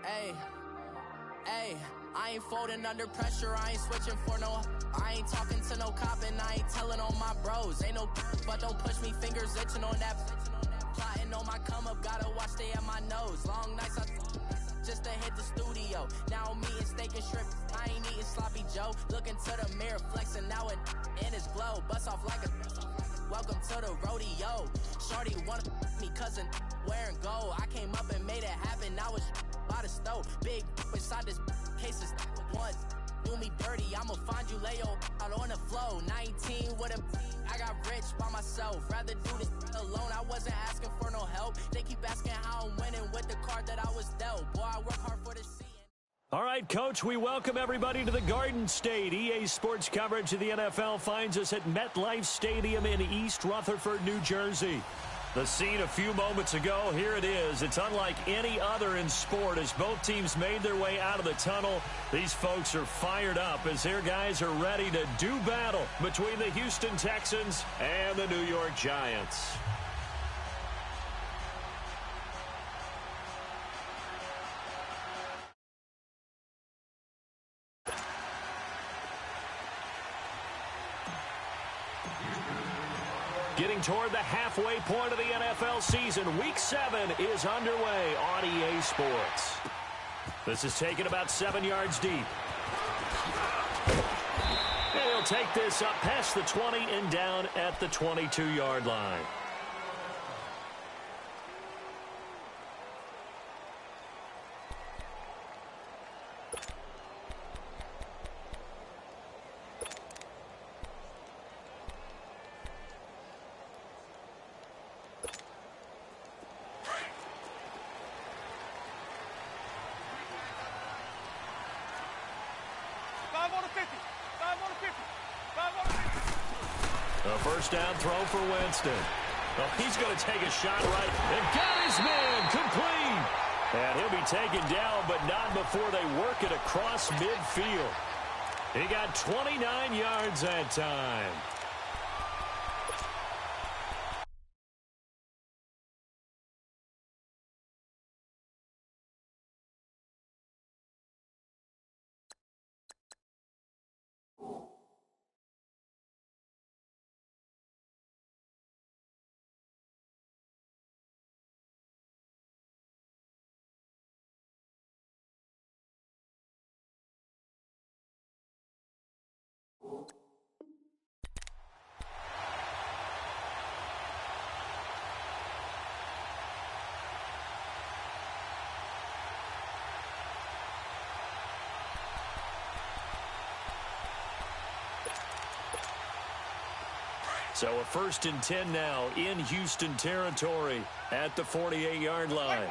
Hey, I ain't folding under pressure, I ain't switching for no. I ain't talking to no cop and I ain't telling on my bros. Ain't no but don't push me, fingers itching on that. Plotting on my come up, gotta watch stay at my nose. Long nights just to hit the studio. Now I'm eating steak and shrimp, I ain't eating sloppy Joe. Looking to the mirror, flexing now it in his glow. Bust off like a welcome to the rodeo. Shorty wanna me cousin wearing gold. I came up and made it happen, now it's by the stove. Big inside this cases once do me dirty, I'ma find you lay out on the floor. 19 with a I got rich by myself, rather do this alone. I wasn't asking for no help, they keep asking how I'm winning with the card that I was dealt. Boy, I work hard for this scene. All right, Coach, we welcome everybody to the Garden State. EA Sports coverage of the NFL finds us at MetLife Stadium in East Rutherford, New Jersey. The scene a few moments ago, here it is. It's unlike any other in sport as both teams made their way out of the tunnel. These folks are fired up as their guys are ready to do battle between the Houston Texans and the New York Giants. Getting toward the halfway point of the NFL season, Week 7 is underway on EA Sports. This is taken about 7 yards deep. And he'll take this up past the 20 and down at the 22-yard line. A first down throw for Winston. Well, he's going to take a shot right and got his man complete. And he'll be taken down, but not before they work it across midfield. He got 29 yards that time. So a 1st and 10 now in Houston territory at the 48-yard line.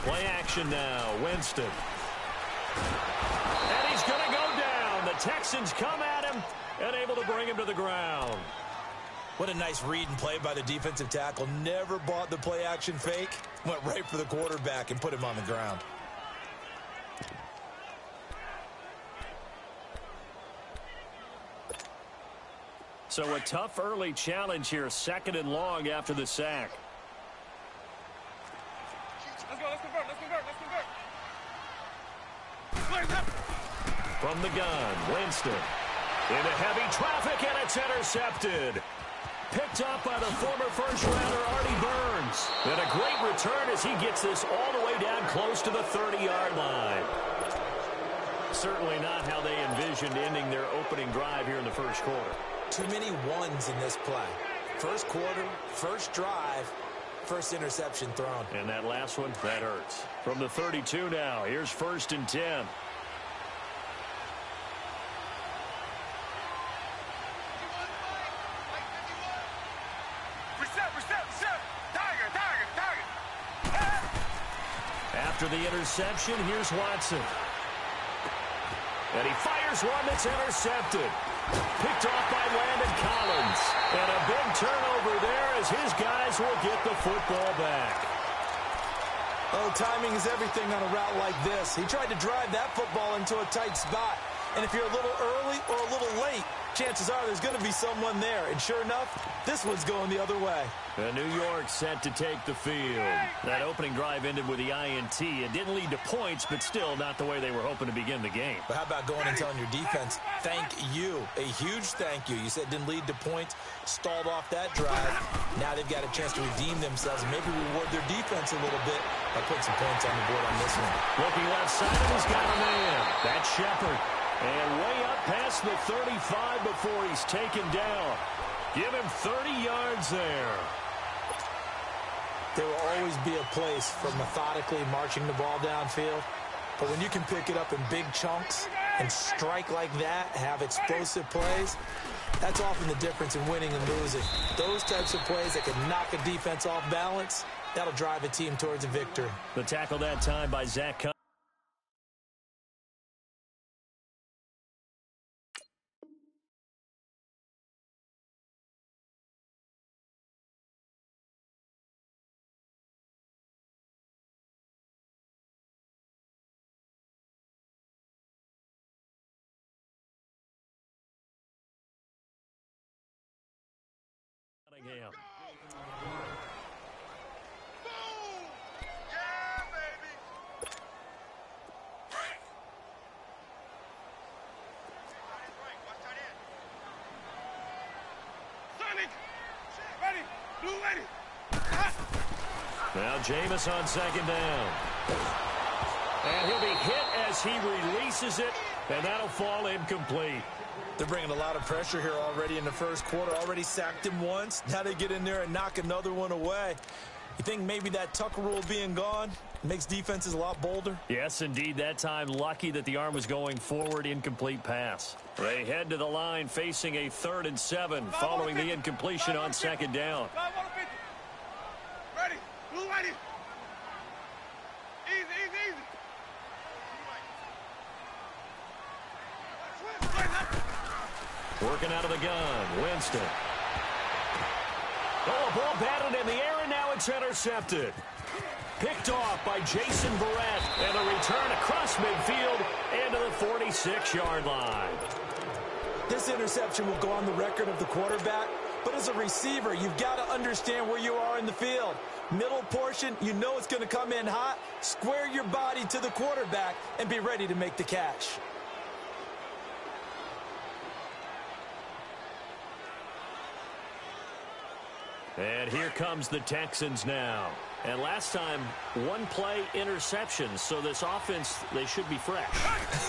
Play action now, Winston. And he's going to go down. The Texans come at him and able to bring him to the ground. What a nice read and play by the defensive tackle. Never bought the play action fake. Went right for the quarterback and put him on the ground. So a tough early challenge here, 2nd and long after the sack. Let's convert. From the gun, Winston. Into heavy traffic, and it's intercepted. Picked up by the former first-rounder Artie Burns. And a great return as he gets this all the way down close to the 30-yard line. Certainly not how they envisioned ending their opening drive here in the first quarter. Too many ones in this play. First quarter, first drive, first interception thrown. And that last one, that hurts. From the 32 now, here's 1st and 10. After the interception, here's Watson. And he fires one that's intercepted. Picked off by Landon Collins. And a big turnover there as his guys will get the football back. Oh, timing is everything on a route like this. He tried to drive that football into a tight spot. And if you're a little early or a little late, chances are there's going to be someone there. And sure enough, this one's going the other way. New York set to take the field. That opening drive ended with the INT. It didn't lead to points, but still not the way they were hoping to begin the game. But how about going and telling your defense, thank you, a huge thank you. You said it didn't lead to points, stalled off that drive. Now they've got a chance to redeem themselves and maybe reward their defense a little bit by putting some points on the board on this one. Looking left side, he's got a man. That's Shepard. And way up past the 35 before he's taken down. Give him 30 yards there. There will always be a place for methodically marching the ball downfield. But when you can pick it up in big chunks and strike like that, have explosive plays, that's often the difference in winning and losing. Those types of plays that can knock a defense off balance, that'll drive a team towards a victory. The tackle that time by Zach Cummings. Now Jameis on second down. And he'll be hit as he releases it, and that'll fall incomplete. They're bringing a lot of pressure here already in the first quarter. Already sacked him once. Now they get in there and knock another one away. You think maybe that Tucker rule being gone makes defenses a lot bolder? Yes, indeed. That time, lucky that the arm was going forward. Incomplete pass. They head to the line facing a 3rd and 7 following the incompletion on second down. Ready. Blue ready. Easy. Working out of the gun, Winston. Oh, a ball batted in the air, and now it's intercepted. Picked off by Jason Verrett, and a return across midfield into the 46-yard line. This interception will go on the record of the quarterback, but as a receiver, you've got to understand where you are in the field. Middle portion, you know it's going to come in hot. Square your body to the quarterback and be ready to make the catch. And here comes the Texans now. And last time, one play interception. So this offense, they should be fresh.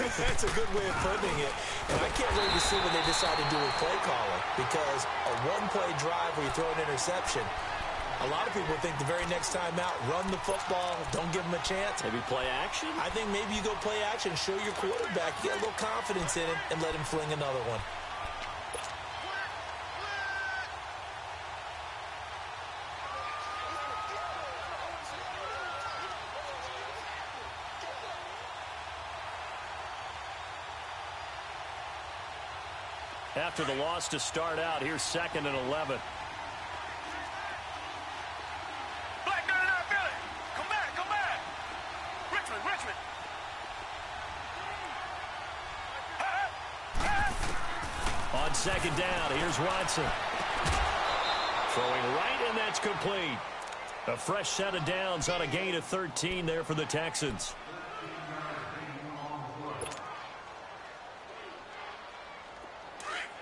That's a good way of putting it. And I can't wait to see what they decide to do with play calling. Because a one-play drive where you throw an interception, a lot of people think the very next time out, run the football, don't give them a chance. Maybe play action? I think maybe you go play action, show your quarterback, get a little confidence in him, and let him fling another one. After the loss to start out, here's 2nd and 11. On second down, here's Watson. Throwing right, and that's complete. A fresh set of downs on a gain of 13 there for the Texans.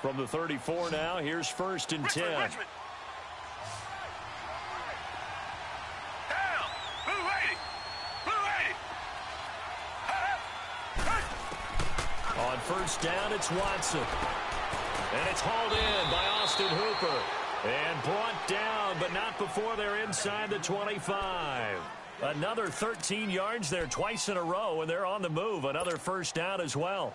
From the 34 now, here's 1st and 10. On 1st down, it's Watson. And it's hauled in by Austin Hooper. And brought down, but not before they're inside the 25. Another 13 yards there twice in a row, and they're on the move. Another 1st down as well.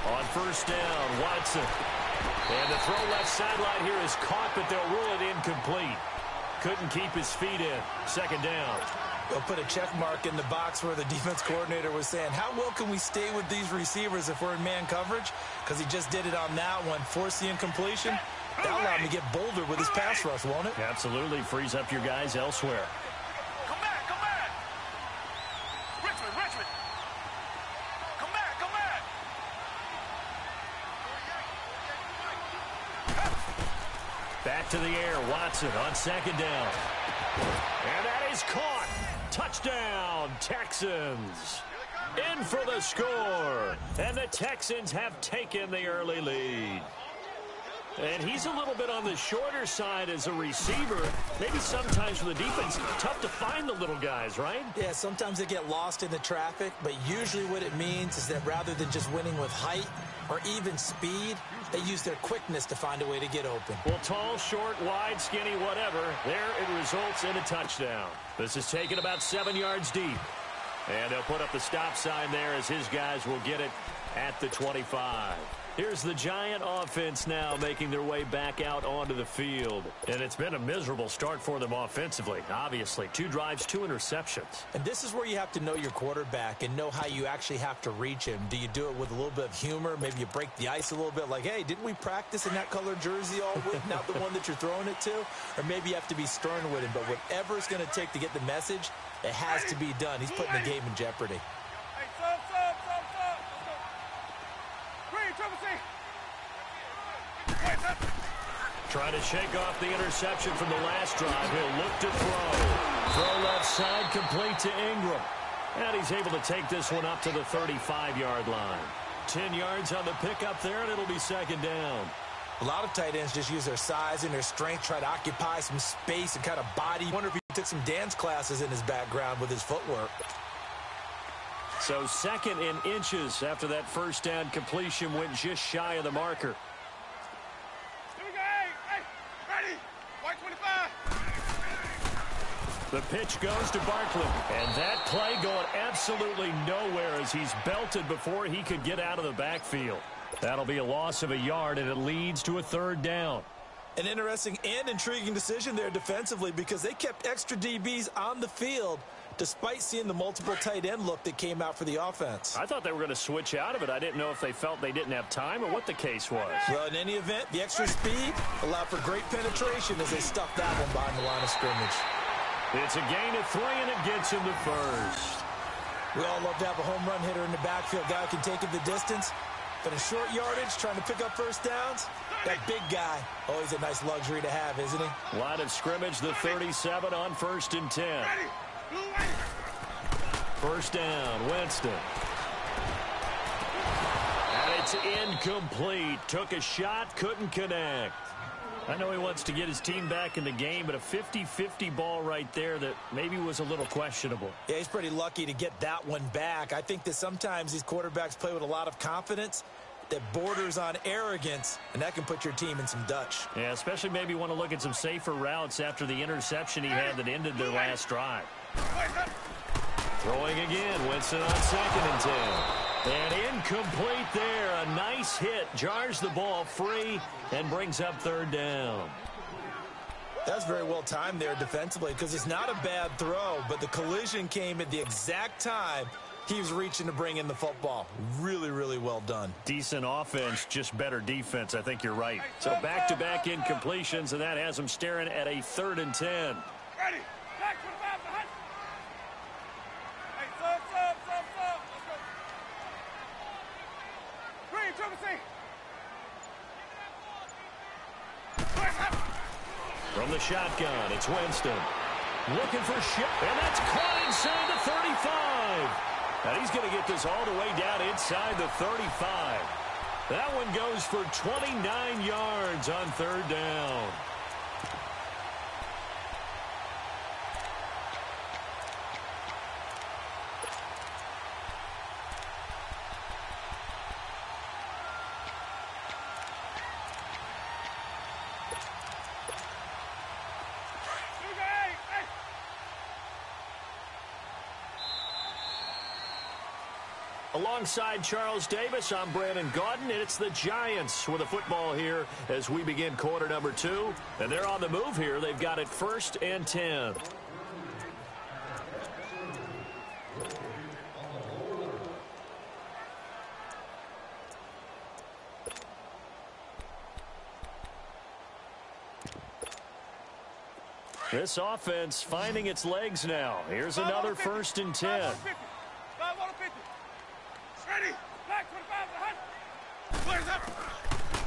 On 1st down, Watson. And the throw left sideline here is caught, but they'll rule it incomplete. Couldn't keep his feet in. 2nd down. They'll put a check mark in the box where the defense coordinator was saying, how well can we stay with these receivers if we're in man coverage? Because he just did it on that one, force the incompletion. That'll allow him to get bolder with his pass rush, won't it? Absolutely. Frees up your guys elsewhere. Come back, come back. Richmond. Come back, come back. Back to the air. Watson on second down. And that is caught. Touchdown, Texans. In for the score. And the Texans have taken the early lead. And he's a little bit on the shorter side as a receiver. Maybe sometimes for the defense, tough to find the little guys, right? Yeah, sometimes they get lost in the traffic, but usually what it means is that rather than just winning with height or even speed, they use their quickness to find a way to get open. Well, tall, short, wide, skinny, whatever, there it results in a touchdown. This is taken about 7 yards deep. And they'll put up the stop sign there as his guys will get it at the 25. Here's the Giant offense now making their way back out onto the field. And it's been a miserable start for them offensively, obviously. 2 drives, 2 interceptions. And this is where you have to know your quarterback and know how you actually have to reach him. Do you do it with a little bit of humor? Maybe you break the ice a little bit like, hey, didn't we practice in that color jersey all week, not the one that you're throwing it to? Or maybe you have to be stern with him. But whatever it's going to take to get the message, it has to be done. He's putting the game in jeopardy. Trying to shake off the interception from the last drive. He'll look to throw. Throw left side, complete to Ingram. And he's able to take this one up to the 35-yard line. 10 yards on the pickup there, and it'll be second down. A lot of tight ends just use their size and their strength, try to occupy some space and kind of body. I wonder if he took some dance classes in his background with his footwork. So 2nd and inches after that first down completion went just shy of the marker. The pitch goes to Barkley, and that play going absolutely nowhere as he's belted before he could get out of the backfield. That'll be a loss of a yard, and it leads to a 3rd down. An interesting and intriguing decision there defensively because they kept extra DBs on the field despite seeing the multiple tight end look that came out for the offense. I thought they were going to switch out of it. I didn't know if they felt they didn't have time or what the case was. Well, in any event, the extra speed allowed for great penetration as they stuffed that one behind the line of scrimmage. It's a gain of 3, and it gets him to first. We all love to have a home run hitter in the backfield. Guy who can take it the distance. But in short yardage, trying to pick up first downs, that big guy, always a nice luxury to have, isn't he? Line of scrimmage, the 37 on 1st and 10. First down, Winston. And it's incomplete. Took a shot, couldn't connect. I know he wants to get his team back in the game, but a 50-50 ball right there that maybe was a little questionable. Yeah, he's pretty lucky to get that one back. I think that sometimes these quarterbacks play with a lot of confidence that borders on arrogance, and that can put your team in some Dutch. Yeah, especially maybe want to look at some safer routes after the interception he had that ended their last drive. Throwing again, Winston on 2nd and 10. And incomplete there. A nice hit. Jars the ball free and brings up 3rd down. That's very well timed there defensively because it's not a bad throw, but the collision came at the exact time he was reaching to bring in the football. Really, really well done. Decent offense, just better defense. I think you're right. So back-to-back incompletions, and that has him staring at a 3rd and 10. Ready. Back 25 behind. Hey, sub. Let's go. Green, Triple C. From the shotgun, it's Winston. Looking for shot, and that's caught inside the 35. And he's going to get this all the way down inside the 35. That one goes for 29 yards on 3rd down. Alongside Charles Davis, I'm Brandon Gaudin, and it's the Giants with a football here as we begin quarter number 2. And they're on the move here. They've got it 1st and 10. This offense finding its legs now. Here's another 1st and 10. Ready. Black 25 to the hunt.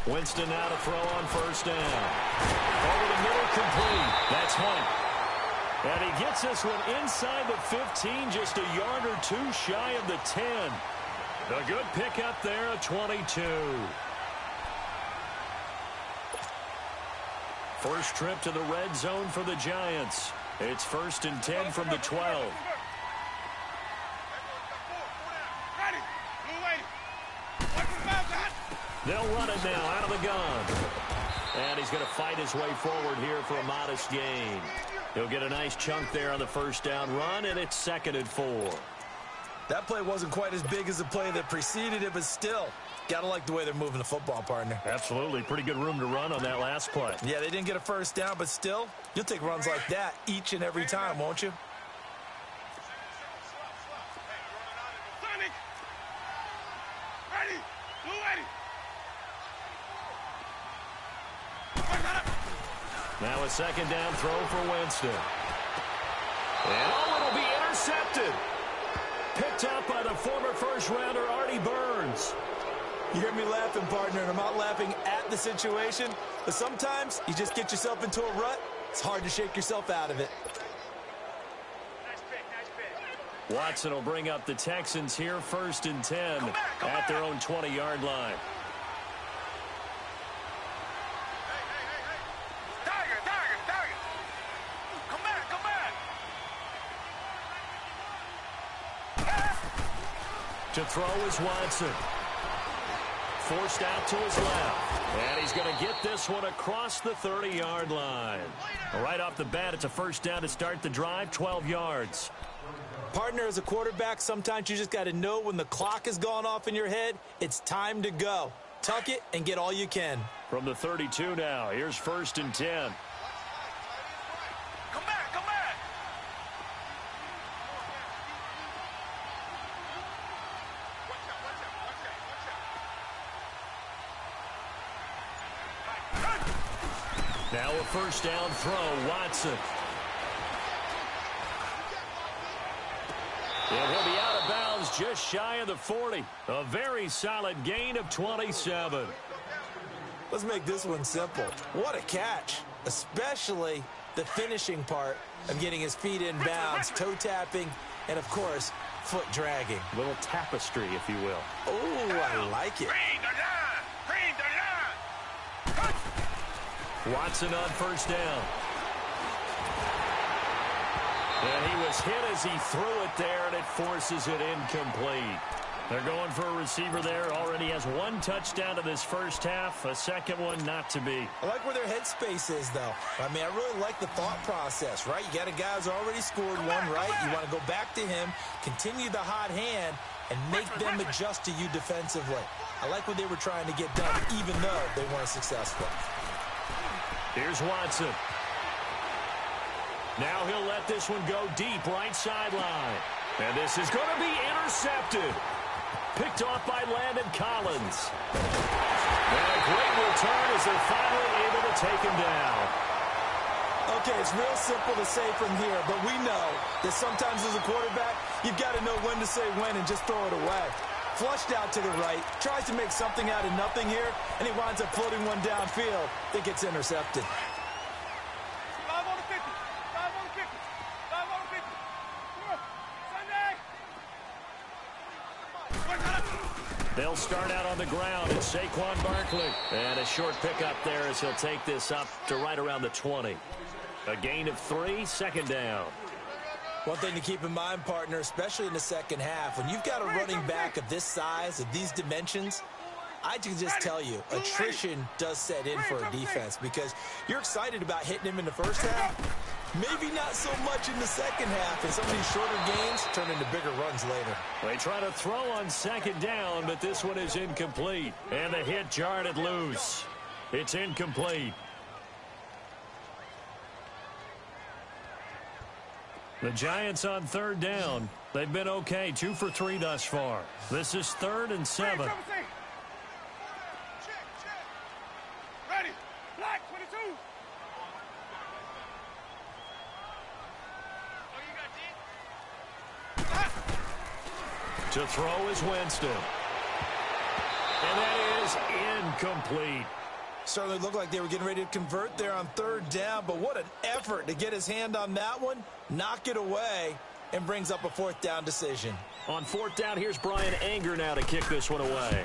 Winston now to throw on 1st down. Over the middle, complete. That's Hunt. And he gets this one inside the 15, just a yard or two shy of the 10. A good pickup there, a 22. First trip to the red zone for the Giants. It's 1st and 10 from the 12. They'll run it now out of the gun. And he's going to fight his way forward here for a modest gain. He'll get a nice chunk there on the 1st down run, and it's 2nd and 4. That play wasn't quite as big as the play that preceded it, but still, got to like the way they're moving the football, partner. Absolutely. Pretty good room to run on that last play. Yeah, they didn't get a 1st down, but still, you'll take runs like that each and every time, won't you? Now a 2nd down throw for Winston. And it'll be intercepted. Picked up by the former 1st-rounder Artie Burns. You hear me laughing, partner, and I'm not laughing at the situation, but sometimes you just get yourself into a rut. It's hard to shake yourself out of it. Watson will bring up the Texans here, 1st and 10 at their own 20-yard line. To throw is Watson. Forced out to his left. And he's going to get this one across the 30-yard line. Right off the bat, it's a 1st down to start the drive, 12 yards. Partner, as a quarterback, sometimes you just got to know when the clock has gone off in your head, it's time to go. Tuck it and get all you can. From the 32 now, here's 1st and 10. Now a 1st down throw, Watson. And he'll be out of bounds just shy of the 40. A very solid gain of 27. Let's make this one simple. What a catch, especially the finishing part of getting his feet in bounds, toe tapping, and, of course, foot dragging. A little tapestry, if you will. Oh, I like it. Watson on 1st down. And he was hit as he threw it there, and it forces it incomplete. They're going for a receiver there. Already has 1 touchdown in this 1st half. A 2nd one not to be. I like where their headspace is, though. I mean, I really like the thought process, right? You got a guy who's already scored one, right? You want to go back to him, continue the hot hand, and make them adjust to you defensively. I like what they were trying to get done, even though they weren't successful. Here's Watson. Now he'll let this one go deep, right sideline. And this is going to be intercepted. Picked off by Landon Collins. And a great return as they're finally able to take him down. Okay, it's real simple to say from here, but we know that sometimes as a quarterback, you've got to know when to say when and just throw it away. Flushed out to the right, tries to make something out of nothing here, and he winds up floating one downfield that gets intercepted. 5 on the 50. 5 on the 50. 5 on the 50. Sunday. They'll start out on the ground. It's Saquon Barkley. And a short pickup there as he'll take this up to right around the 20. A gain of 3, 2nd down. One thing to keep in mind, partner, especially in the 2nd half, when you've got a running back of this size, of these dimensions, I can just tell you, attrition does set in for a defense because you're excited about hitting him in the 1st half, maybe not so much in the 2nd half, and some of these shorter gains turn into bigger runs later. They try to throw on 2nd down, but this one is incomplete. And the hit jarred it loose. It's incomplete. The Giants on 3rd down. They've been okay, 2 for 3 thus far. This is 3rd and 7. Ready. Black 22. To throw is Winston. And that is incomplete. Certainly looked like they were getting ready to convert there on third down, but what an effort to get his hand on that one, knock it away, and brings up a fourth down decision. On fourth down, here's Brian Anger now to kick this one away.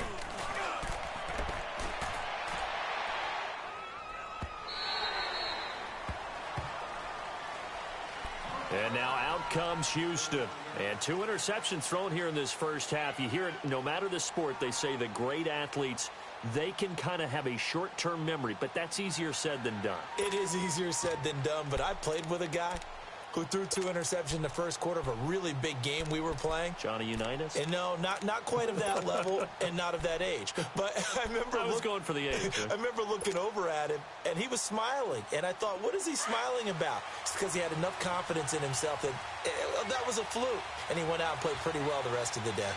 And now out comes Houston. And 2 interceptions thrown here in this first half. You hear it, no matter the sport, they say that great athletes, they can kind of have a short-term memory, but that's easier said than done. It is easier said than done, but I played with a guy who threw 2 interceptions in the first quarter of a really big game we were playing. Johnny Unitas? And no, not quite of that level and not of that age. But I was going for the age. I remember looking over at him, and he was smiling. And I thought, what is he smiling about? It's because he had enough confidence in himself that that was a fluke. And he went out and played pretty well the rest of the day.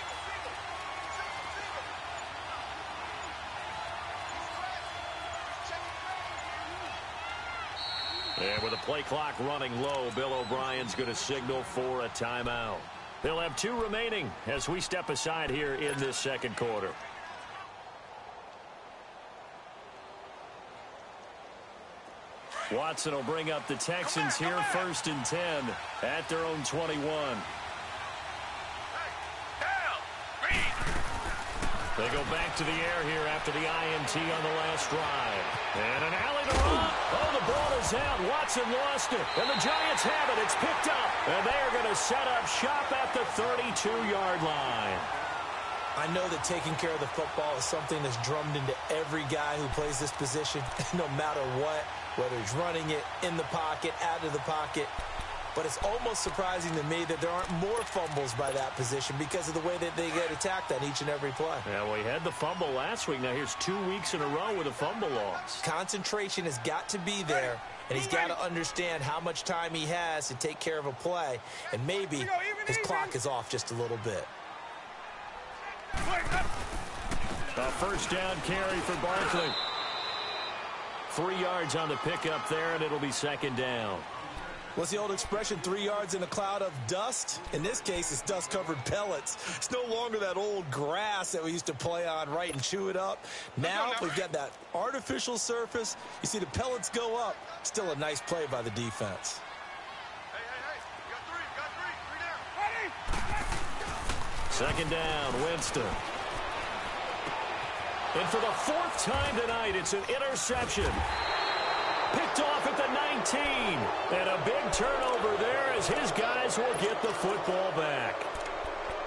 And with the play clock running low, Bill O'Brien's going to signal for a timeout. They'll have 2 remaining as we step aside here in this second quarter. Watson will bring up the Texans here, 1st and 10 at their own 21. They go back to the air here after the INT on the last drive. And an alley to run. Oh, the ball is out. Watson lost it. And the Giants have it. It's picked up. And they are going to set up shop at the 32-yard line. I know that taking care of the football is something that's drummed into every guy who plays this position, no matter what, whether he's running it, in the pocket, out of the pocket. But it's almost surprising to me that there aren't more fumbles by that position because of the way that they get attacked on each and every play. Yeah, well, he had the fumble last week. Now here's 2 weeks in a row with a fumble loss. Concentration has got to be there, and he's got to understand how much time he has to take care of a play, and maybe his clock is off just a little bit. A first down carry for Barkley. 3 yards on the pickup there, and it'll be second down. What's the old expression, 3 yards in a cloud of dust? In this case, it's dust-covered pellets. It's no longer that old grass that we used to play on, right, and chew it up. Now we've got that artificial surface. You see the pellets go up. Still a nice play by the defense. Hey. You got 3 down. Second down, Winston. And for the 4th time tonight, it's an interception. Picked off at the 19. And a big turnover there as his guys will get the football back.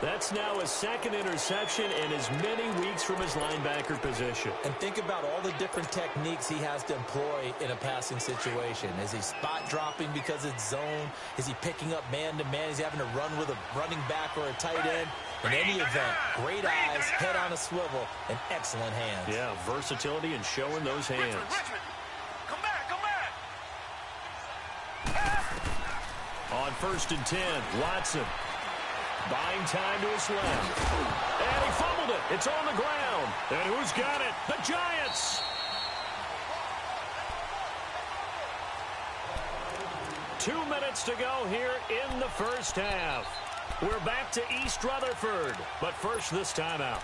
That's now his 2nd interception in as many weeks from his linebacker position. And think about all the different techniques he has to employ in a passing situation. Is he spot dropping because it's zone? Is he picking up man-to-man? Is he having to run with a running back or a tight end? In any event, great eyes, head on a swivel, and excellent hands. Yeah, versatility and showing those hands. Richmond. Come back. On 1st and 10, Watson. Buying time to his left. And he fumbled it. It's on the ground. And who's got it? The Giants. 2 minutes to go here in the first half. We're back to East Rutherford. But first, this timeout.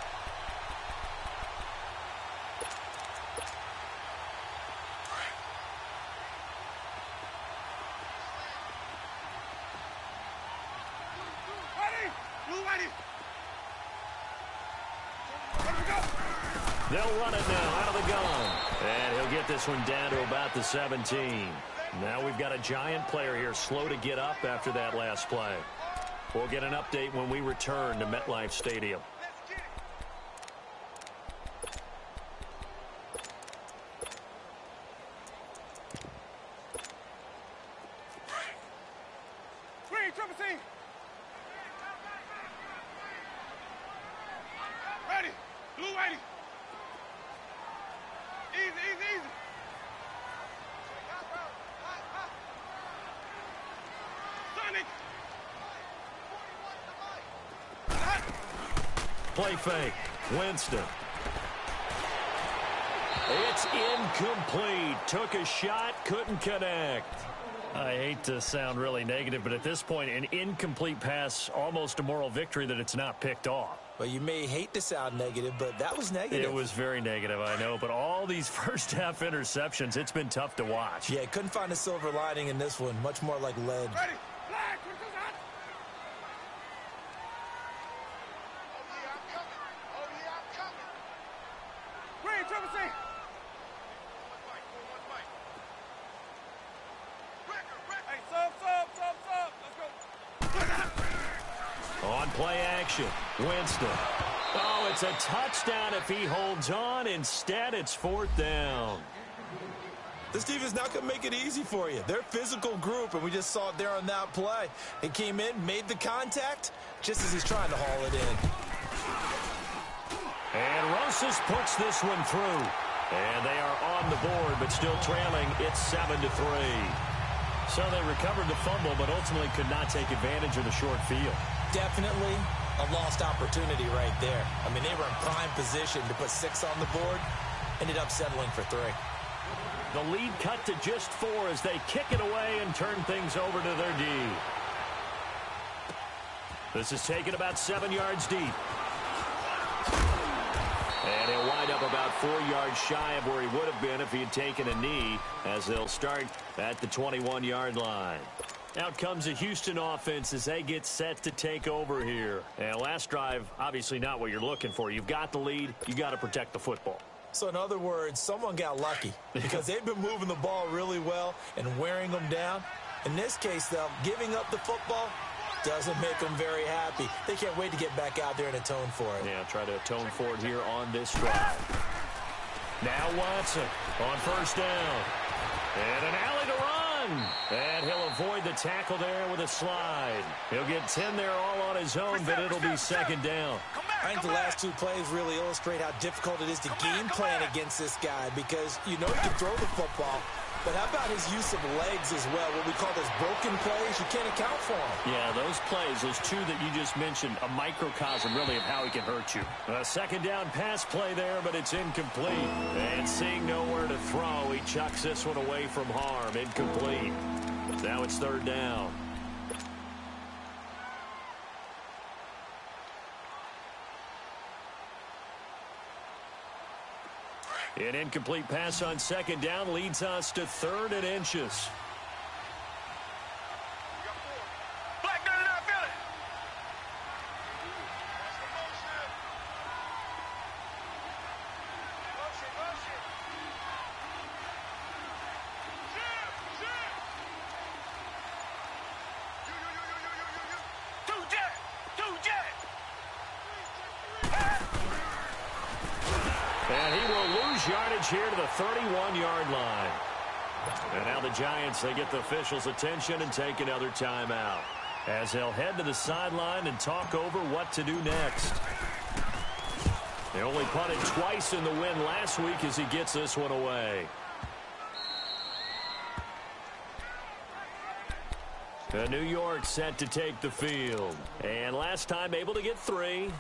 They'll run it now out of the gun. And he'll get this one down to about the 17. Now we've got a Giant player here slow to get up after that last play. We'll get an update when we return to MetLife Stadium. Ready. Blue ready. Easy. Sonic. Play fake. Winston. It's incomplete. Took a shot, couldn't connect. I hate to sound really negative, but at this point, an incomplete pass, almost a moral victory that it's not picked off. Well, you may hate to sound negative, but that was negative. It was very negative, I know, but all these first-half interceptions, it's been tough to watch. Yeah, couldn't find a silver lining in this one, much more like lead. Ready? Flag, quick, hot. Oh, yeah, I'm coming. Green, triple C. Hey, sub. Let's go. On play action, Winston. Oh, it's a touchdown if he holds on. Instead, it's 4th down. This defense not going to make it easy for you. They're a physical group, and we just saw it there on that play. He came in, made the contact, just as he's trying to haul it in. And Rosas puts this one through. And they are on the board, but still trailing. It's 7-3. So they recovered the fumble, but ultimately could not take advantage of the short field. Definitely a lost opportunity right there. I mean, they were in prime position to put 6 on the board. Ended up settling for 3. The lead cut to just 4 as they kick it away and turn things over to their D. This is taken about 7 yards deep. And he'll wind up about 4 yards shy of where he would have been if he had taken a knee, as they'll start at the 21-yard line. Out comes the Houston offense as they get set to take over here. And last drive, obviously not what you're looking for. You've got the lead. You got to protect the football. So in other words, someone got lucky because they've been moving the ball really well and wearing them down. In this case, though, giving up the football doesn't make them very happy. They can't wait to get back out there and atone for it. Yeah, try to atone for it here on this drive. Now Watson on 1st down. And an alley to run. And he'll avoid the tackle there with a slide. He'll get 10 there all on his own, but it'll be 2nd down. I think the last 2 plays really illustrate how difficult it is to game plan against this guy because you know he can throw the football, but how about his use of legs as well? What we call those broken plays, you can't account for them. Yeah, those plays, those 2 that you just mentioned, a microcosm really of how he can hurt you. A 2nd down pass play there, but it's incomplete. And seeing nowhere to throw, he chucks this one away from harm. Incomplete. Now it's 3rd down. An incomplete pass on 2nd down leads us to 3rd and inches. Black 99, feel it. Rush it. Two jet. And he will lose yardage here to the 31-yard line. And now the Giants, they get the officials' attention and take another timeout as they'll head to the sideline and talk over what to do next. They only punted twice in the win last week as he gets this one away. New York set to take the field. And last time able to get 3.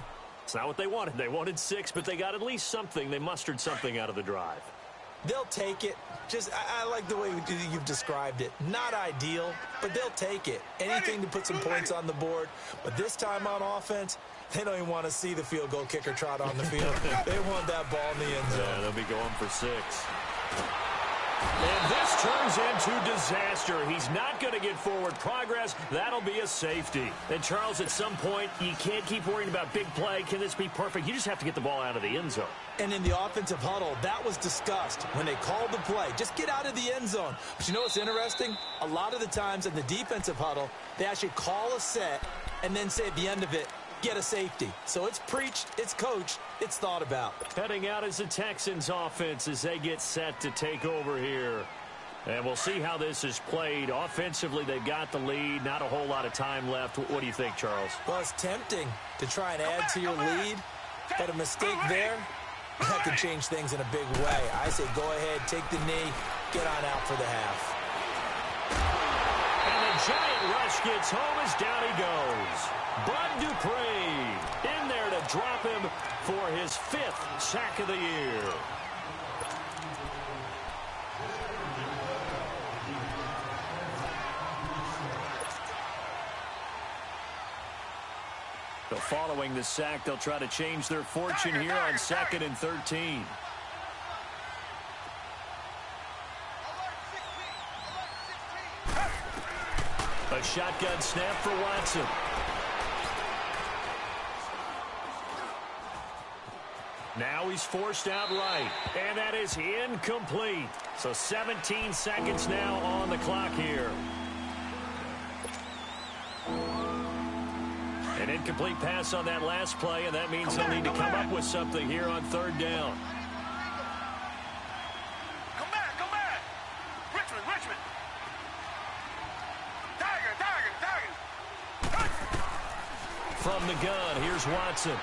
It's not what they wanted. They wanted 6, but they got at least something. They mustered something out of the drive. They'll take it. I like the way you've described it. Not ideal, but they'll take it. Anything to put some points on the board. But this time on offense, they don't even want to see the field goal kicker trot on the field. They want that ball in the end zone. Yeah, they'll be going for 6. And this turns into disaster. He's not going to get forward progress. That'll be a safety. And, Charles, at some point, you can't keep worrying about big play. Can this be perfect? You just have to get the ball out of the end zone. And in the offensive huddle, that was discussed when they called the play. Just get out of the end zone. But you know what's interesting? A lot of the times in the defensive huddle, they actually call a set and then say at the end of it, get a safety. So it's preached, it's coached, it's thought about. Heading out is the Texans offense as they get set to take over here. And we'll see how this is played. Offensively, they've got the lead. Not a whole lot of time left. What do you think, Charles? Well, it's tempting to try and add to your lead, but a mistake there, that could change things in a big way. I say go ahead, take the knee, get on out for the half. And the giant rush gets home as down he goes. Bud Dupree in there to drop him for his 5th sack of the year. So following the sack, they'll try to change their fortune here on 2nd and 13. A shotgun snap for Watson. Now he's forced out right, and that is incomplete. So 17 seconds now on the clock here. An incomplete pass on that last play, and that means they'll need to come up with something here on 3rd down. Come back. Richmond. Tiger. From the gun, here's Watson.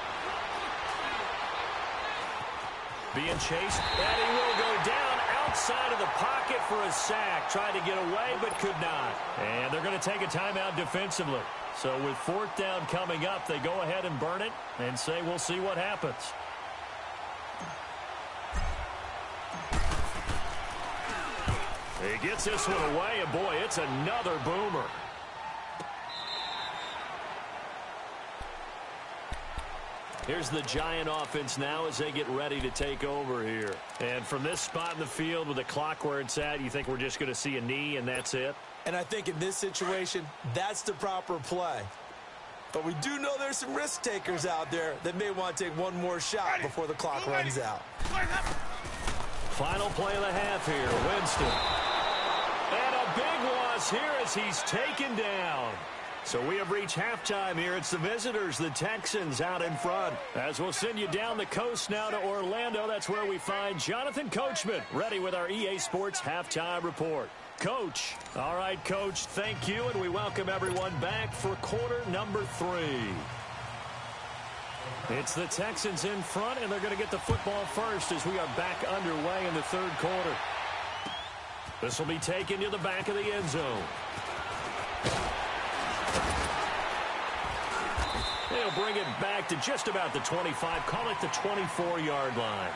Being chased, and he will go down outside of the pocket for a sack. Tried to get away, but could not. And they're going to take a timeout defensively. So with 4th down coming up, they go ahead and burn it and say we'll see what happens. He gets this one away, and boy, it's another boomer. Here's the Giant offense now as they get ready to take over here. And from this spot in the field with the clock where it's at, you think we're just going to see a knee and that's it? And I think in this situation, that's the proper play. But we do know there's some risk takers out there that may want to take one more shot before the clock runs out. Final play of the half here, Winston. And a big loss here as he's taken down. So we have reached halftime here. It's the visitors, the Texans, out in front. As we'll send you down the coast now to Orlando. That's where we find Jonathan Coachman, ready with our EA Sports Halftime Report. Coach. All right, Coach, thank you, and we welcome everyone back for quarter number 3. It's the Texans in front, and they're going to get the football first as we are back underway in the 3rd quarter. This will be taken to the back of the end zone. They'll bring it back to just about the 25, call it the 24-yard line.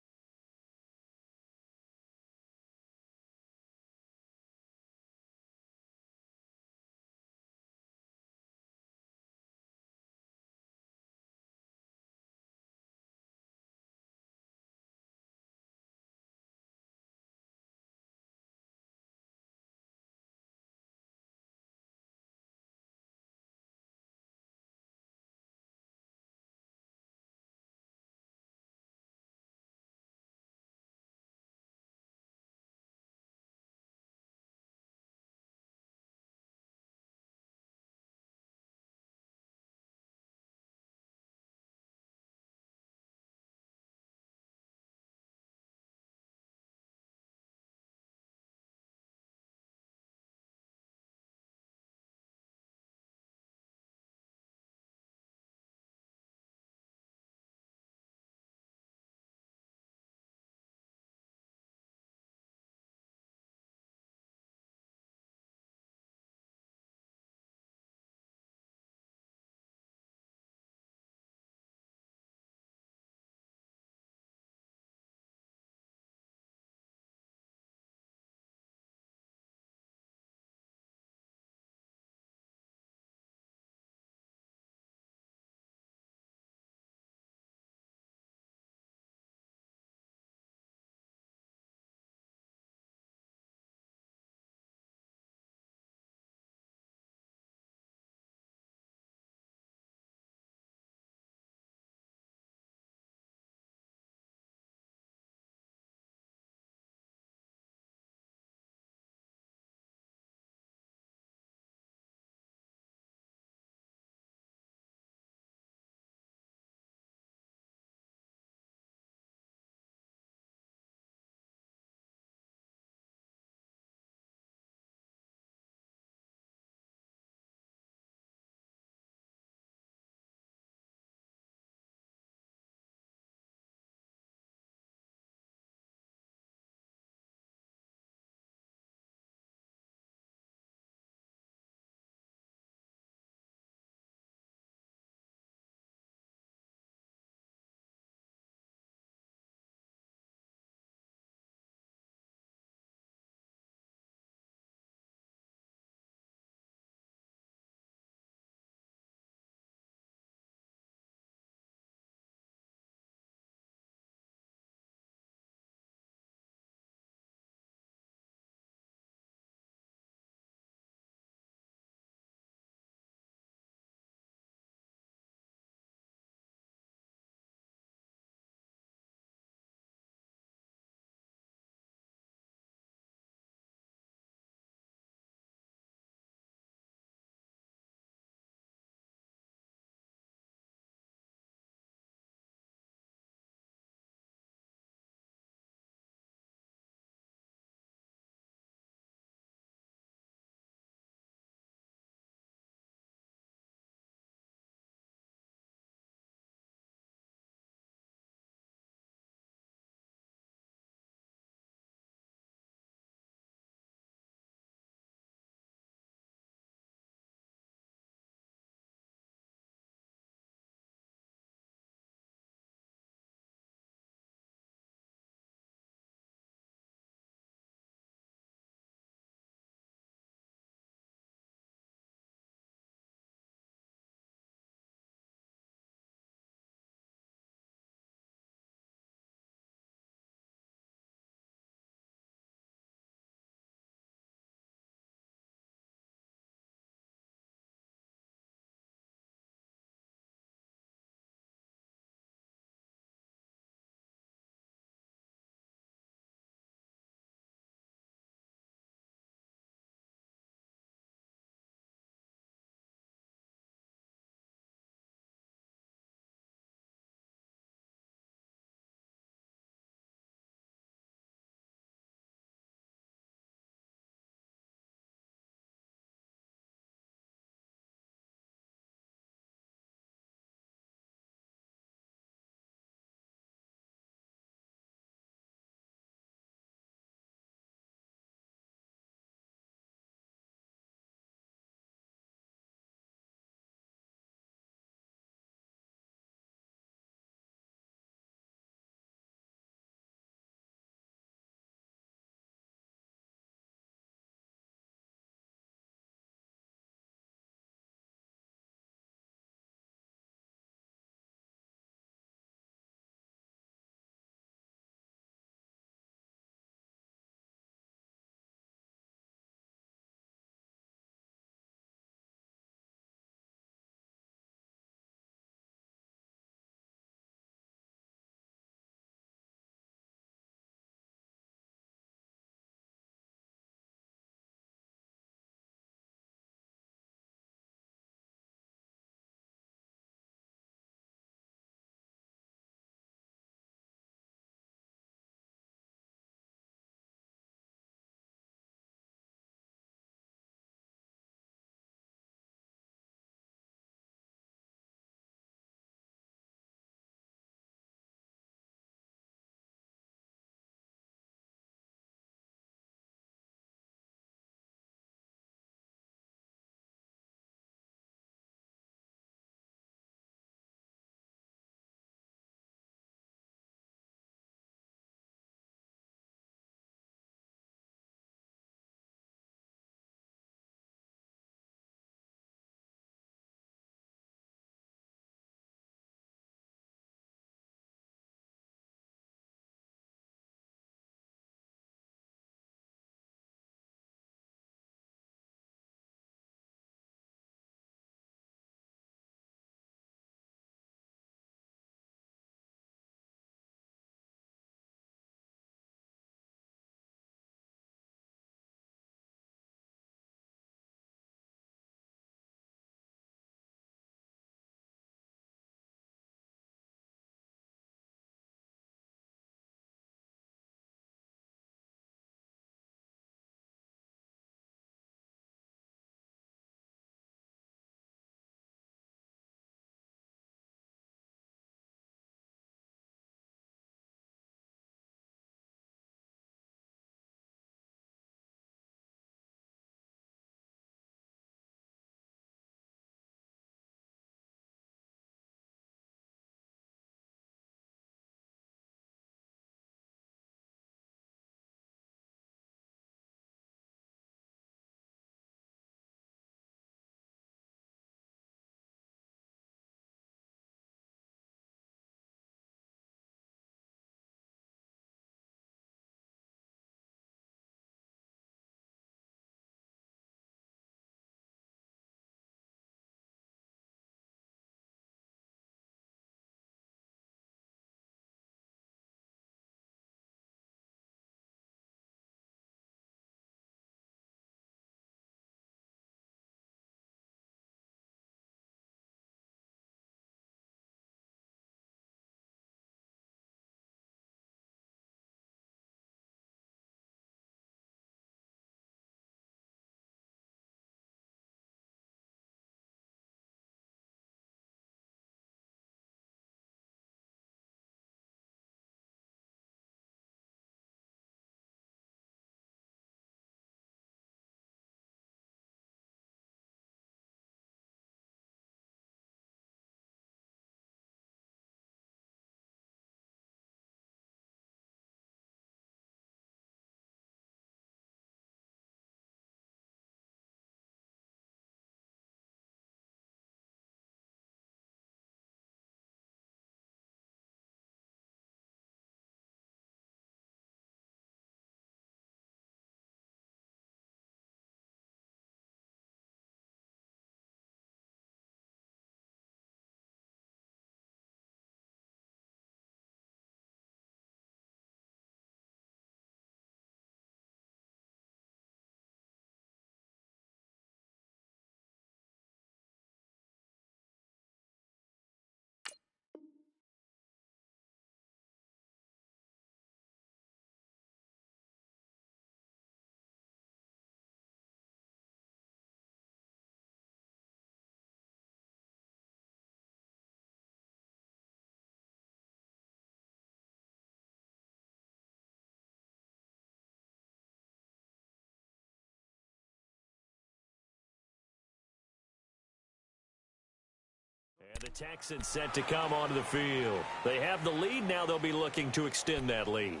The Texans set to come onto the field. They have the lead. Now they'll be looking to extend that lead.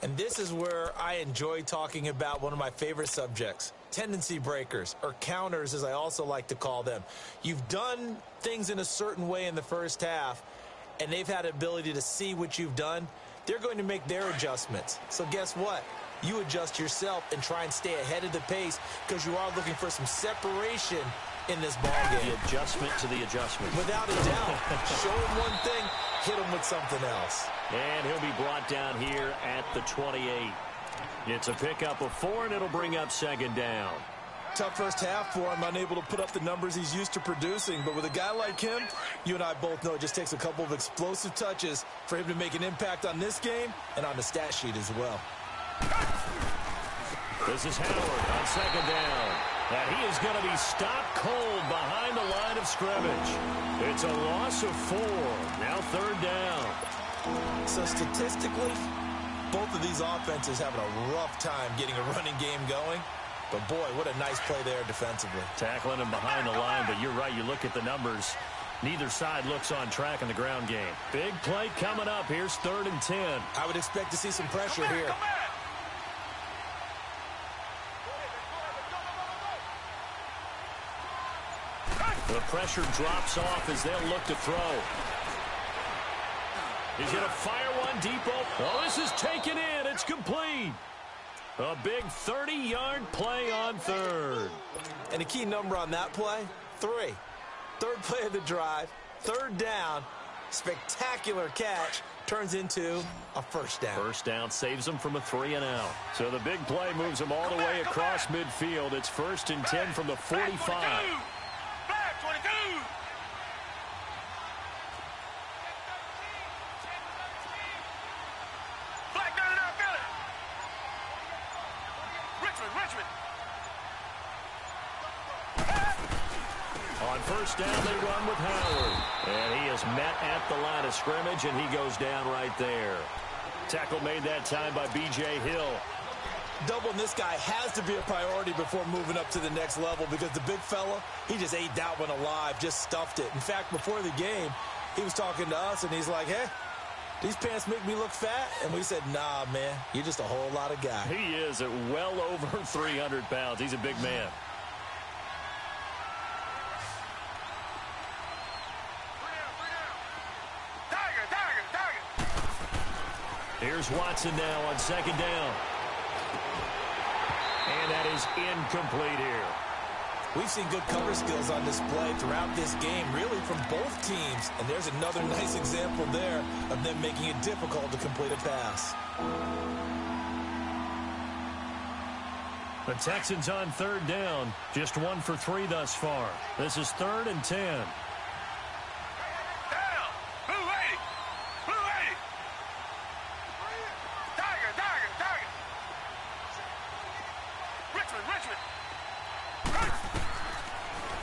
And this is where I enjoy talking about one of my favorite subjects, tendency breakers, or counters as I also like to call them. You've done things in a certain way in the first half, and they've had the ability to see what you've done. They're going to make their adjustments. So guess what? You adjust yourself and try and stay ahead of the pace because you are looking for some separation in this ball game. The adjustment to the adjustment. Without a doubt. Show him one thing, hit him with something else. And he'll be brought down here at the 28. It's a pickup of 4, and it'll bring up second down. Tough first half for him, unable to put up the numbers he's used to producing. But with a guy like him, you and I both know it just takes a couple of explosive touches for him to make an impact on this game and on the stat sheet as well. This is Howard on second down. And he is going to be stopped cold behind the line of scrimmage. It's a loss of 4. Now third down. So statistically, both of these offenses having a rough time getting a running game going. But, boy, what a nice play there defensively. Tackling him behind the line, but you're right. You look at the numbers. Neither side looks on track in the ground game. Big play coming up. Here's 3rd and 10. I would expect to see some pressure here. The pressure drops off as they'll look to throw. He's going to fire one deep open. Oh, this is taken in. It's complete. A big 30-yard play on 3rd. And a key number on that play, 3. 3rd play of the drive, 3rd down, spectacular catch, turns into a first down. First down saves them from a 3-and-out. So the big play moves them all the way across midfield. It's 1st and 10 from the 45. On first down, they run with Howard. And he is met at the line of scrimmage, and he goes down right there. Tackle made that time by B.J. Hill. Doubling this guy has to be a priority before moving up to the next level because the big fella, he just ate that one alive, just stuffed it. In fact, before the game, he was talking to us, and he's like, hey, these pants make me look fat? And we said, nah, man, you're just a whole lot of guy. He is at well over 300 pounds. He's a big man. Here's Watson now on second down. And that is incomplete here. We've seen good cover skills on display throughout this game, really from both teams. And there's another nice example there of them making it difficult to complete a pass. The Texans on 3rd down. Just 1 for 3 thus far. This is 3rd and 10.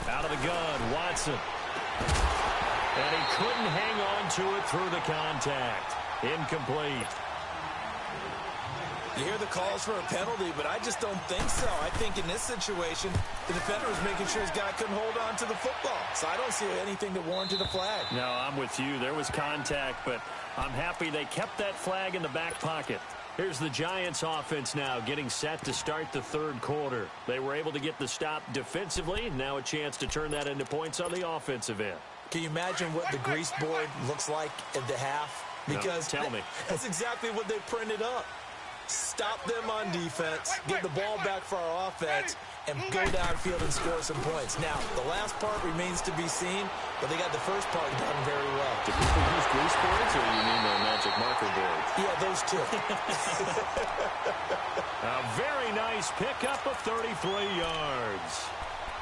Out of the gun, Watson. And he couldn't hang on to it through the contact. Incomplete. You hear the calls for a penalty, but I just don't think so. I think in this situation, the defender was making sure his guy couldn't hold on to the football. So I don't see anything that warranted a flag. No, I'm with you. There was contact, but I'm happy they kept that flag in the back pocket. Here's the Giants offense now getting set to start the 3rd quarter. They were able to get the stop defensively. Now a chance to turn that into points on the offensive end. Can you imagine what the grease board looks like at the half? Because no, tell me. That's exactly what they printed up. Stop them on defense, get the ball back for our offense, and go downfield and score some points. Now, the last part remains to be seen, but they got the first part done very well. Do people use grease boards, or you mean the magic marker boards? Yeah, those two. A very nice pickup of 33 yards.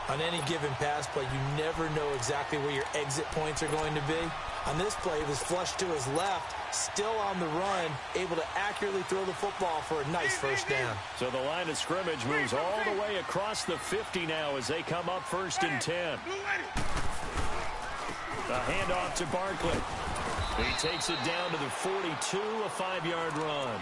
On any given pass play, you never know exactly where your exit points are going to be. On this play, it was flushed to his left, still on the run, able to accurately throw the football for a nice first down. So the line of scrimmage moves all the way across the 50 now as they come up 1st and 10. A handoff to Barkley. He takes it down to the 42, a 5-yard run.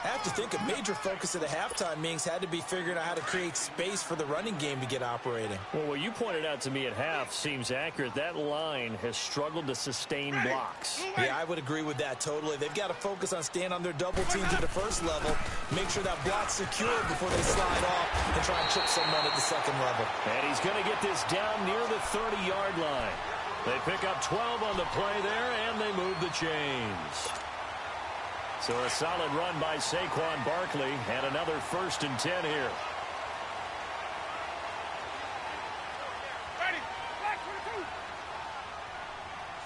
I have to think a major focus of the halftime meetings had to be figuring out how to create space for the running game to get operating. Well, what you pointed out to me at half seems accurate. That line has struggled to sustain blocks. Yeah, I would agree with that totally. They've got to focus on staying on their double teams at the first level, make sure that block's secure before they slide off and try and chip someone at the second level. And he's going to get this down near the 30-yard line. They pick up 12 on the play there, and they move the chains. So a solid run by Saquon Barkley, and another 1st and 10 here. Ready. Black 22.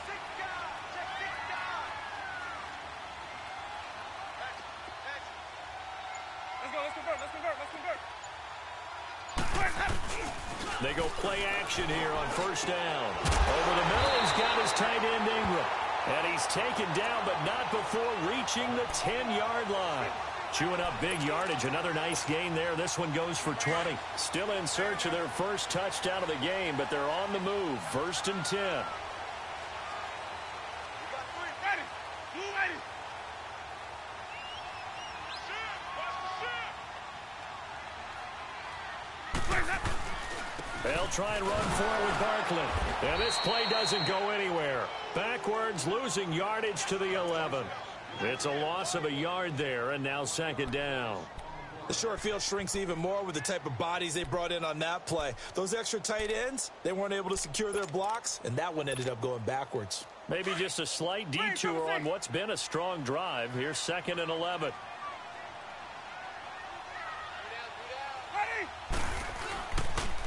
6 down. Check 6 down. Let's go. Let's convert. Let's convert. Let's convert. They go play action here on 1st down. Over the middle, he's got his tight end Ingram. And he's taken down, but not before reaching the 10-yard line. Chewing up big yardage. Another nice gain there. This one goes for 20. Still in search of their first touchdown of the game, but they're on the move. 1st and 10. We got 3. Ready. Blue ready. They'll try and run forward with Barkley. And this play doesn't go anywhere. Backwards, losing yardage to the 11. It's a loss of a yard there, and now 2nd down. The short field shrinks even more with the type of bodies they brought in on that play. Those extra tight ends, they weren't able to secure their blocks, and that one ended up going backwards. Maybe just a slight detour on what's been a strong drive. Here's 2nd and 11.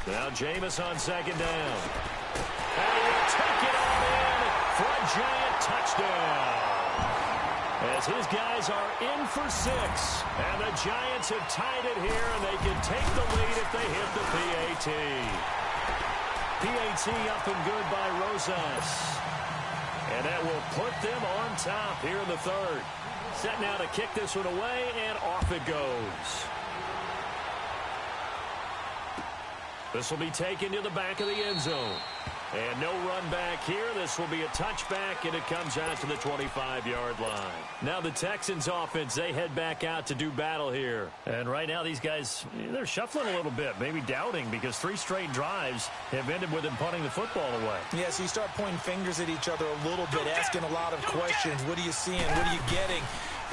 Now Jameis on 2nd down. And he'll take it all in for a giant touchdown. As his guys are in for 6. And the Giants have tied it here, and they can take the lead if they hit the PAT. PAT up and good by Rosas. And that will put them on top here in the 3rd. Set now to kick this one away, and off it goes. This will be taken to the back of the end zone. And no run back here. This will be a touchback, and it comes out to the 25-yard line. Now the Texans offense, they head back out to do battle here. And right now these guys, they're shuffling a little bit, maybe doubting, because 3 straight drives have ended with them punting the football away. Yeah, so you start pointing fingers at each other a little bit, asking a lot of questions. What are you seeing? What are you getting?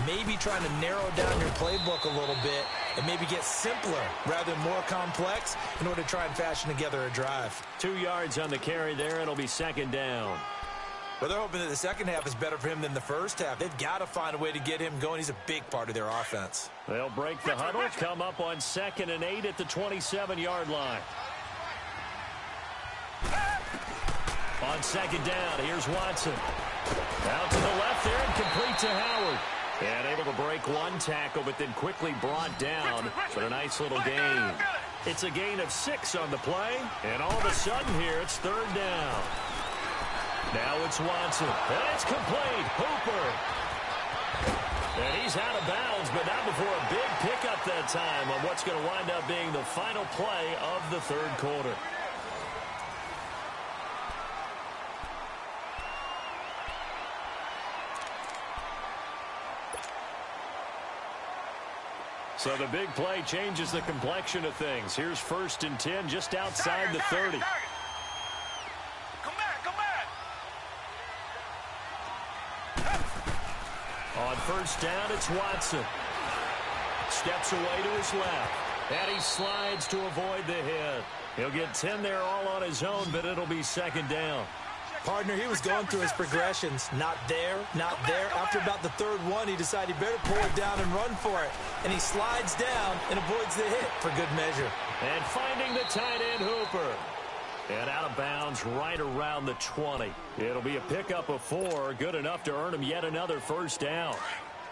Maybe trying to narrow down your playbook a little bit and maybe get simpler rather than more complex in order to try and fashion together a drive. 2 yards on the carry there. It'll be 2nd down. But they're hoping that the second half is better for him than the first half. They've got to find a way to get him going. He's a big part of their offense. They'll break the huddle, come up on 2nd and 8 at the 27-yard line. On 2nd down, here's Watson. Out to the left there and complete to Howard. And able to break one tackle, but then quickly brought down for a nice little gain. It's a gain of 6 on the play, and all of a sudden here, it's 3rd down. Now it's Watson, and it's complete. Hooper. And he's out of bounds, but not before a big pickup that time on what's going to wind up being the final play of the 3rd quarter. So the big play changes the complexion of things. Here's 1st and 10 just outside the 30. Come back. On 1st down, it's Watson. Steps away to his left. And he slides to avoid the hit. He'll get 10 there all on his own, but it'll be 2nd down. Partner, he was going through his progressions. Not there, not there. After about the 3rd one, he decided he better pull it down and run for it. And he slides down and avoids the hit for good measure. And finding the tight end, Hooper. And out of bounds right around the 20. It'll be a pickup of 4, good enough to earn him yet another 1st down.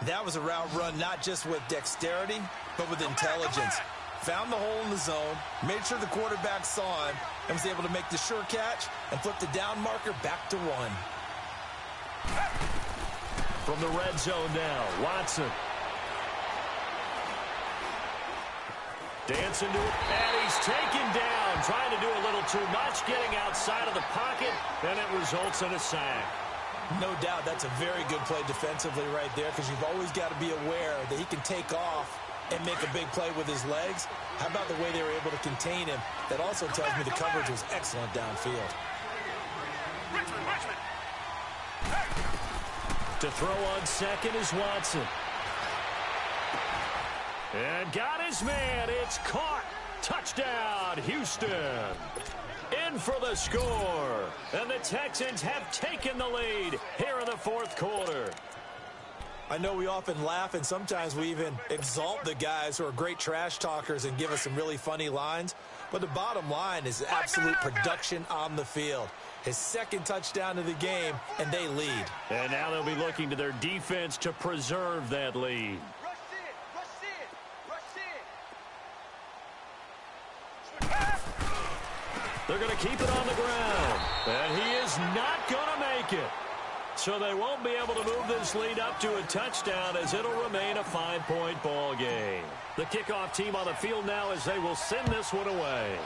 That was a route run not just with dexterity, but with intelligence. Found the hole in the zone, made sure the quarterback saw him, and was able to make the sure catch and flip the down marker back to 1. From the red zone now, Watson. Dancing to it, and he's taken down, trying to do a little too much, getting outside of the pocket, and it results in a sack. No doubt that's a very good play defensively right there, because you've always got to be aware that he can take off and make a big play with his legs. How about the way they were able to contain him? That also tells me the coverage was excellent downfield. Richmond. To throw on second is Watson. And got his man. It's caught. Touchdown, Houston. In for the score. And the Texans have taken the lead here in the fourth quarter. I know we often laugh, and sometimes we even exalt the guys who are great trash talkers and give us some really funny lines. But the bottom line is absolute production on the field. His second touchdown of the game, and they lead. And now they'll be looking to their defense to preserve that lead. They're going to keep it on the ground. And he is not going to make it. So they won't be able to move this lead up to a touchdown, as it'll remain a 5-point ball game. The kickoff team on the field now as they will send this one away.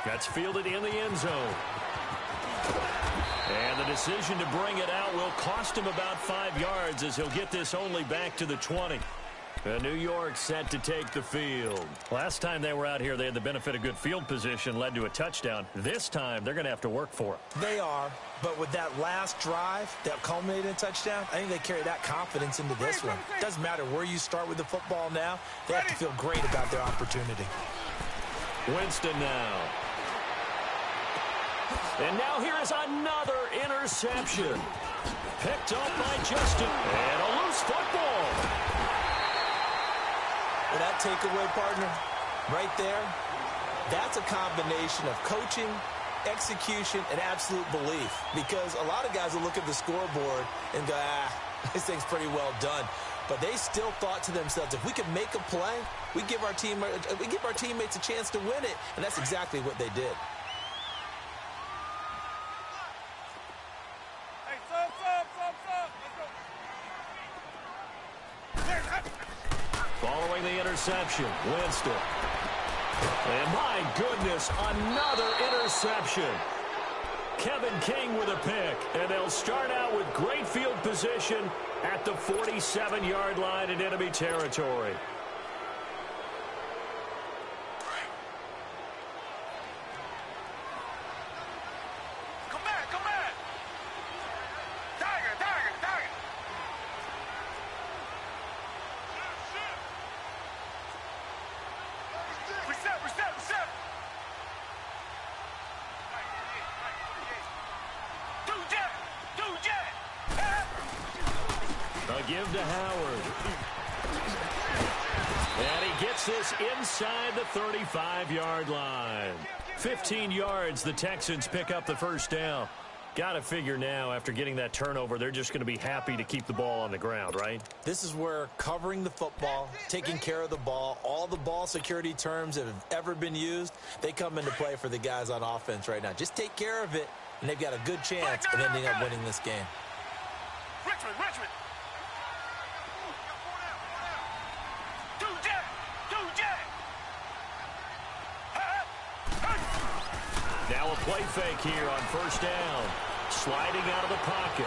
That's fielded in the end zone. And the decision to bring it out will cost him about 5 yards, as he'll get this only back to the 20. And New York set to take the field. Last time they were out here, they had the benefit of good field position, led to a touchdown. This time, they're going to have to work for it. They are, but with that last drive that culminated in a touchdown, I think they carry that confidence into this one. Doesn't matter where you start with the football now, they have to feel great about their opportunity. Winston now. And now here is another interception. Picked up by Justin. And a loose football. Well, that takeaway, partner, right there, that's a combination of coaching, execution, and absolute belief. Because a lot of guys will look at the scoreboard and go, this thing's pretty well done. But they still thought to themselves, if we can make a play, we give our teammates a chance to win it. And that's exactly what they did. Following the interception, Winston. And my goodness, another interception. Kevin King with a pick. And they'll start out with great field position at the 47-yard line in enemy territory. Give to Howard. And he gets this inside the 35-yard line. 15 yards, the Texans pick up the first down. Got to figure now, after getting that turnover, they're just going to be happy to keep the ball on the ground, right? This is where covering the football, taking care of the ball, all the ball security terms that have ever been used, they come into play for the guys on offense right now. Just take care of it, and they've got a good chance of ending up winning this game. Richmond. Now a play fake here on first down. Sliding out of the pocket.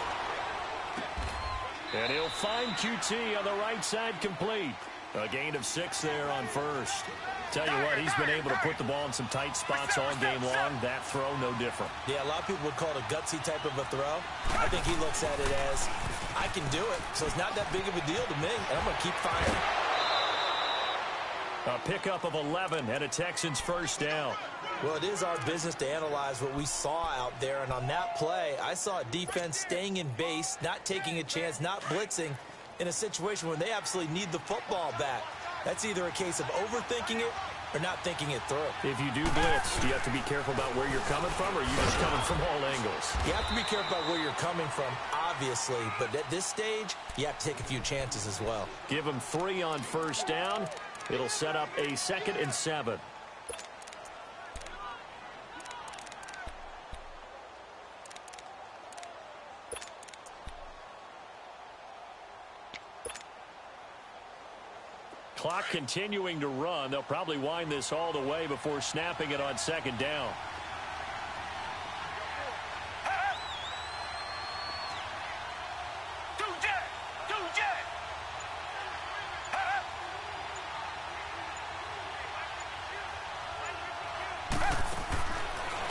And he'll find QT on the right side, complete. A gain of 6 there on first. Tell you what, he's been able to put the ball in some tight spots all game long. That throw, no different. Yeah, a lot of people would call it a gutsy type of a throw. I think he looks at it as, I can do it, so it's not that big of a deal to me, and I'm going to keep firing. A pickup of 11 and a Texans first down. Well, it is our business to analyze what we saw out there, and on that play, I saw a defense staying in base, not taking a chance, not blitzing, in a situation where they absolutely need the football back. That's either a case of overthinking it or not thinking it through. If you do blitz, do you have to be careful about where you're coming from, or are you just coming from all angles? You have to be careful about where you're coming from, obviously, but at this stage, you have to take a few chances as well. Give them 3 on first down. It'll set up a 2nd and 7. Clock continuing to run. They'll probably wind this all the way before snapping it on 2nd down.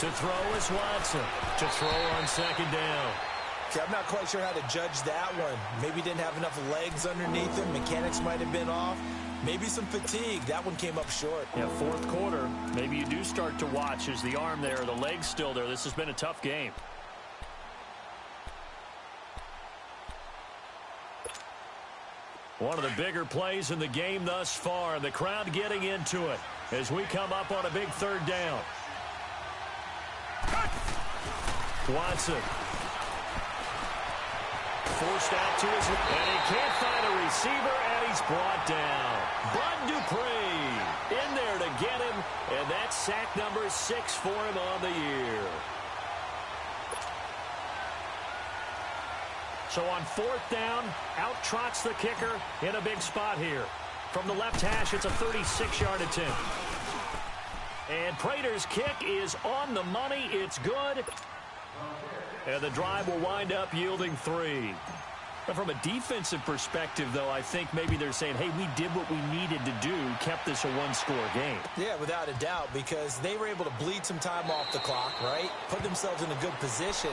To throw is Watson. To throw on second down. Okay, I'm not quite sure how to judge that one. Maybe didn't have enough legs underneath him. Mechanics might have been off. Maybe some fatigue. That one came up short. Yeah, fourth quarter. Maybe you do start to watch. Is the arm there, the leg's still there? This has been a tough game. One of the bigger plays in the game thus far. The crowd getting into it as we come up on a big third down. Watson. Forced out to his left, and he can't find a receiver, and he's brought down. Bud Dupree in there to get him, and that's sack number 6 for him on the year. So on fourth down, out trots the kicker in a big spot here. From the left hash, it's a 36-yard attempt. And Prater's kick is on the money. It's good. And the drive will wind up yielding 3. But from a defensive perspective, though, I think maybe they're saying, hey, we did what we needed to do, kept this a one-score game. Yeah, without a doubt, because they were able to bleed some time off the clock, right? Put themselves in a good position,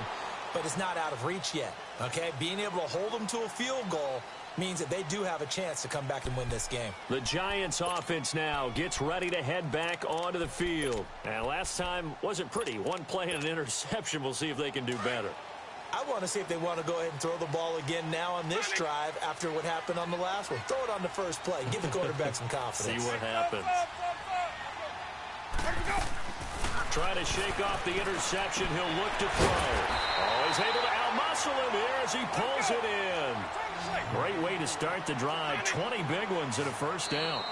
but it's not out of reach yet, okay? Being able to hold them to a field goal means that they do have a chance to come back and win this game. The Giants offense now gets ready to head back onto the field. And last time wasn't pretty. One play and an interception. We'll see if they can do better. I want to see if they want to go ahead and throw the ball again now on this drive after what happened on the last one. Throw it on the first play. Give the quarterback some confidence. See what happens. Trying to shake off the interception. He'll look to throw. Oh, he's able to out-muscle him here as he pulls it in. Great way to start the drive. 20 big ones and a first down.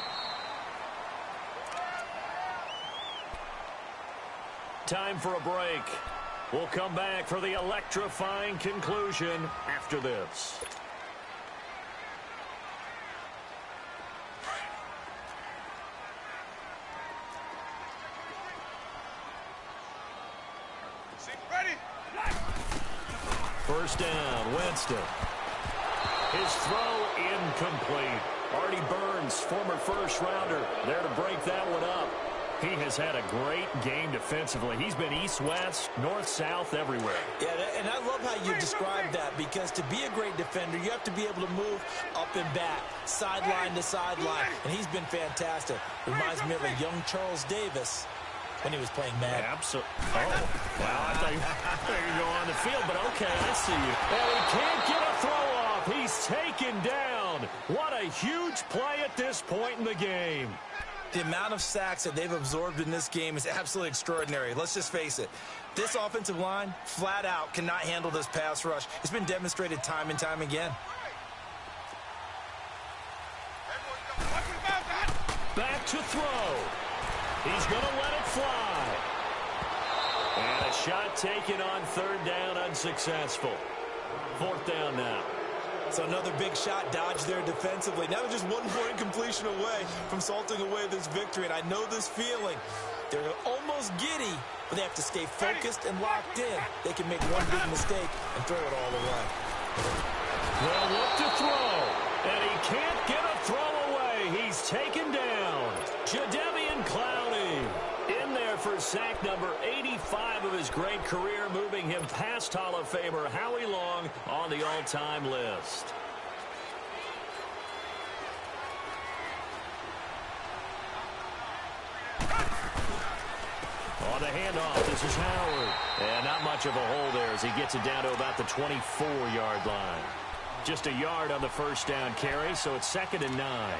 Time for a break. We'll come back for the electrifying conclusion after this. First down, Winston. His throw incomplete. Artie Burns, former first-rounder, there to break that one up. He has had a great game defensively. He's been east-west, north-south, everywhere. Yeah, and I love how you described that, because to be a great defender, you have to be able to move up and back, sideline to sideline, and he's been fantastic. Reminds me of a young Charles Davis when he was playing Madden. Absolutely. Oh, wow, I thought you could go on the field, but okay, I see you. And he can't get a throw off. He's taken down. What a huge play at this point in the game. The amount of sacks that they've absorbed in this game is absolutely extraordinary. Let's just face it. This offensive line, flat out, cannot handle this pass rush. It's been demonstrated time and time again. Back to throw. He's going to let it fly. And a shot taken on third down, unsuccessful. Fourth down now. So another big shot dodged there defensively. Now they're just one more incompletion away from salting away this victory. And I know this feeling. They're almost giddy, but they have to stay focused and locked in. They can make one big mistake and throw it all away. They'll look to throw, and he can't get a throw away. He's taken down. Jadeveon Clowney in there for sack number 85 of his great career, moving him past Hall of Famer Howie Long on the all-time list. On the handoff, this is Howard. And not much of a hole there as he gets it down to about the 24-yard line. Just a yard on the first down carry, so it's 2nd and 9.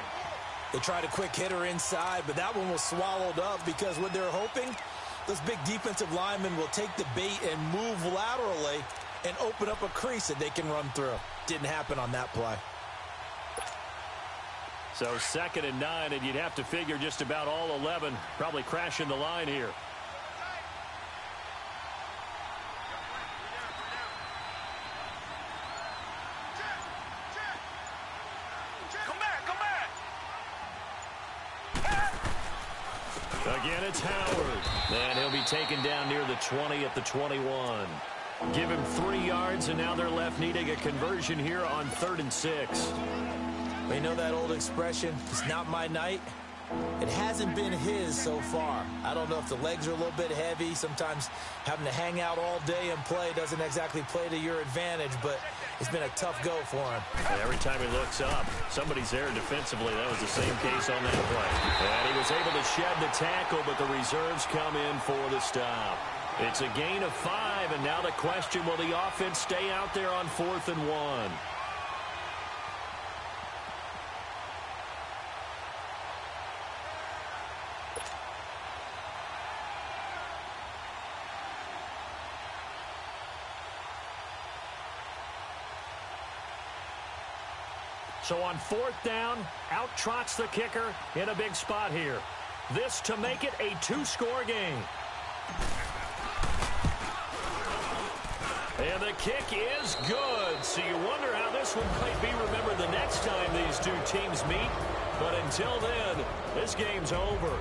They tried a quick hitter inside, but that one was swallowed up because what they're hoping, those big defensive linemen will take the bait and move laterally and open up a crease that they can run through. Didn't happen on that play. So 2nd and 9, and you'd have to figure just about all 11 probably crashing the line here. Again, it's Howard. And he'll be taken down near the 20 at the 21. Give him 3 yards, and now they're left needing a conversion here on 3rd and 6. We know that old expression, it's not my night, It hasn't been his so far. I don't know if the legs are a little bit heavy. Sometimes having to hang out all day and play doesn't exactly play to your advantage, but it's been a tough go for him. And every time he looks up, somebody's there defensively. That was the same case on that play. And he was able to shed the tackle, but the reserves come in for the stop. It's a gain of 5, and now the question, will the offense stay out there on 4th and 1? So on 4th down, out trots the kicker in a big spot here. This to make it a 2-score game. And the kick is good. So you wonder how this one might be remembered the next time these two teams meet. But until then, this game's over.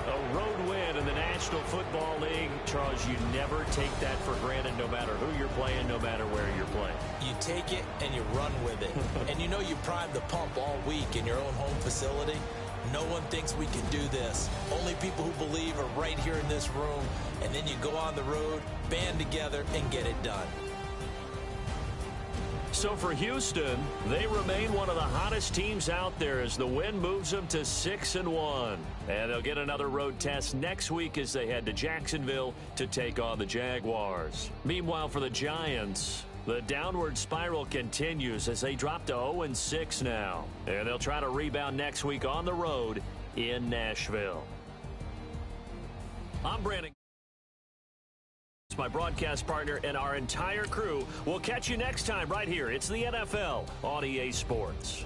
A road win in the National Football League. Charles, you never take that for granted no matter who you're playing, no matter where you're playing. You take it and you run with it. And you know you primed the pump all week in your own home facility. No one thinks we can do this. Only people who believe are right here in this room. And then you go on the road, band together, and get it done. So for Houston, they remain one of the hottest teams out there as the win moves them to 6-1. And they'll get another road test next week as they head to Jacksonville to take on the Jaguars. Meanwhile, for the Giants, the downward spiral continues as they drop to 0-6 now. And they'll try to rebound next week on the road in Nashville. I'm Brandon, my broadcast partner, and our entire crew. We'll catch you next time right here. It's the NFL on EA Sports.